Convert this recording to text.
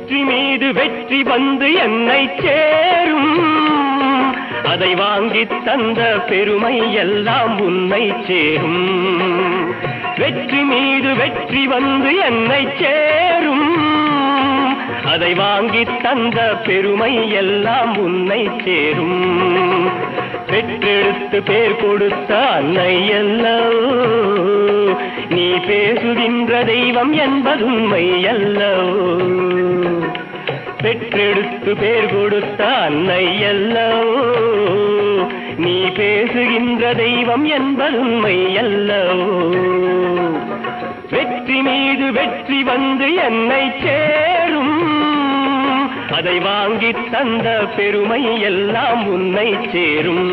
வெற்றி மீது வெற்றி வந்து என்னை சேரும், அதை வாங்கி தந்த பெருமை எல்லாம் உன்னை சேரும். வெற்றி மீது வெற்றி வந்து என்னை சேரும், அதை வாங்கி தந்த பெருமை எல்லாம் உன்னை சேரும். பெற்றெடுத்து பேர் கொடுத்த அன்னை அல்லவோ, நீ பேசுகின்ற தெய்வம் என்பது உண்மை அல்லவோ. பெற்றெடுத்து பேர் கொடுத்த அன்னை அல்லவோ, நீ பேசுகின்ற தெய்வம் என்பது உண்மை அல்லவோ. வெற்றி மீது வெற்றி வந்து என்னை சேரும், அதை வாங்கி தந்த பெருமை எல்லாம் உன்னை சேரும்.